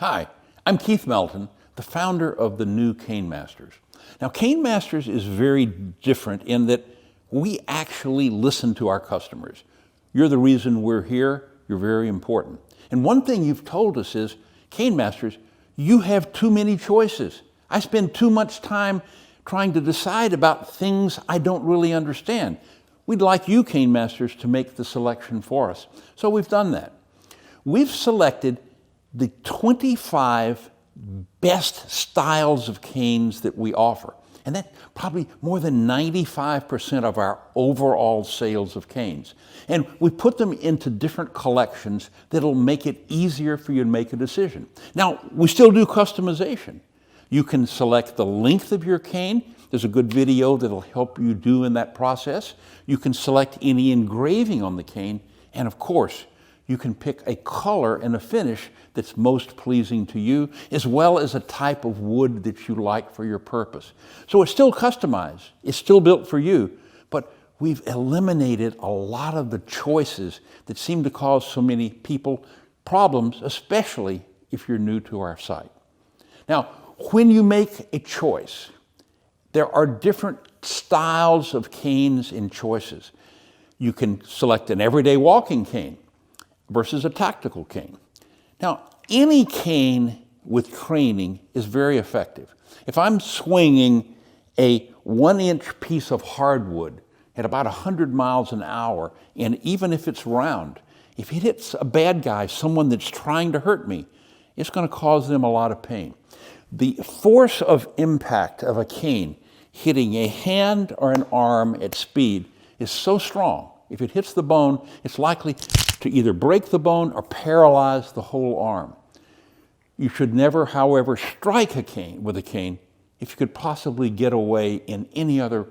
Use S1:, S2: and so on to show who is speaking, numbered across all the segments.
S1: Hi, I'm Keith Melton, the founder of the new Cane Masters. Now, Cane Masters is very different in that we actually listen to our customers. You're the reason we're here. You're very important. And one thing you've told us is, Cane Masters, you have too many choices. I spend too much time trying to decide about things I don't really understand. We'd like you, Cane Masters, to make the selection for us. So we've done that. We've selected the 25 best styles of canes that we offer. And that's probably more than 95% of our overall sales of canes. And we put them into different collections that'll make it easier for you to make a decision. Now, we still do customization. You can select the length of your cane. There's a good video that'll help you do in that process. You can select any engraving on the cane. And of course, you can pick a color and a finish that's most pleasing to you, as well as a type of wood that you like for your purpose. So it's still customized, it's still built for you, but we've eliminated a lot of the choices that seem to cause so many people problems, especially if you're new to our site. Now, when you make a choice, there are different styles of canes and choices. You can select an everyday walking cane versus a tactical cane. Now, any cane with training is very effective. If I'm swinging a 1-inch piece of hardwood at about 100 miles an hour, and even if it's round, if it hits a bad guy, someone that's trying to hurt me, it's going to cause them a lot of pain. The force of impact of a cane hitting a hand or an arm at speed is so strong. If it hits the bone, it's likely to either break the bone or paralyze the whole arm. You should never, however, strike a cane with a cane if you could possibly get away in any other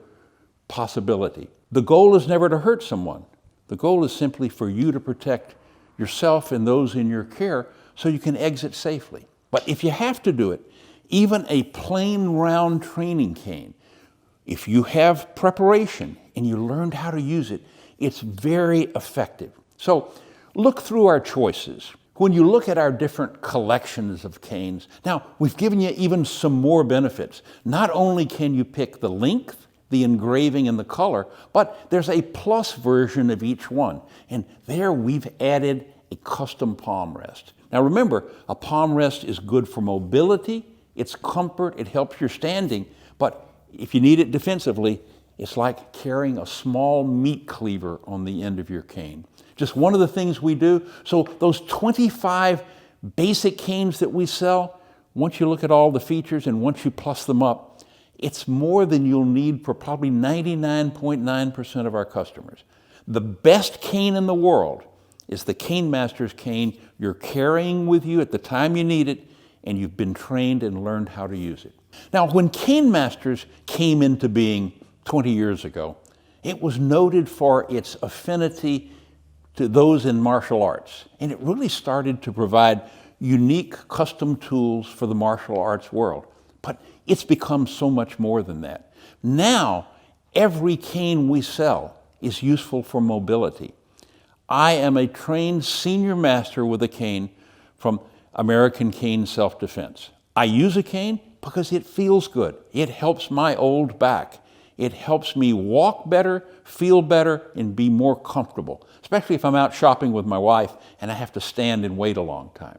S1: possibility. The goal is never to hurt someone. The goal is simply for you to protect yourself and those in your care so you can exit safely. But if you have to do it, even a plain round training cane, if you have preparation and you learned how to use it, it's very effective. So look through our choices. When you look at our different collections of canes, now we've given you even some more benefits. Not only can you pick the length, the engraving, and the color, but there's a plus version of each one. And there we've added a custom palm rest. Now remember, a palm rest is good for mobility, it's comfort, it helps your standing, but if you need it defensively, it's like carrying a small meat cleaver on the end of your cane. Just one of the things we do. So those 25 basic canes that we sell, once you look at all the features and once you plus them up, it's more than you'll need for probably 99.9% of our customers. The best cane in the world is the Cane Masters cane you're carrying with you at the time you need it, and you've been trained and learned how to use it. Now, when Cane Masters came into being 20 years ago, it was noted for its affinity to those in martial arts. And it really started to provide unique custom tools for the martial arts world. But it's become so much more than that. Now, every cane we sell is useful for mobility. I am a trained senior master with a cane from American Cane Self-Defense. I use a cane because it feels good. It helps my old back. It helps me walk better, feel better, and be more comfortable, especially if I'm out shopping with my wife and I have to stand and wait a long time.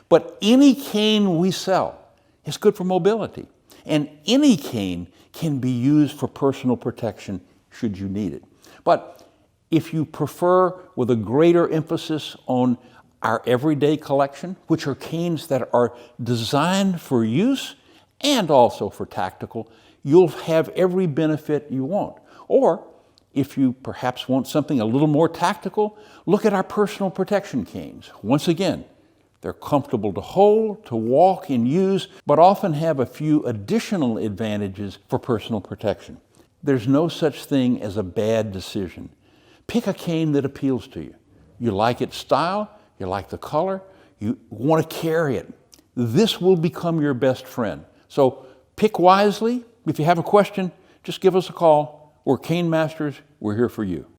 S1: But any cane we sell is good for mobility, and any cane can be used for personal protection should you need it. But if you prefer with a greater emphasis on our everyday collection, which are canes that are designed for use and also for tactical, you'll have every benefit you want. Or if you perhaps want something a little more tactical, look at our personal protection canes. Once again, they're comfortable to hold, to walk and use, but often have a few additional advantages for personal protection. There's no such thing as a bad decision. Pick a cane that appeals to you. You like its style, you like the color, you want to carry it. This will become your best friend. So pick wisely. If you have a question, just give us a call. We're Cane Masters. We're here for you.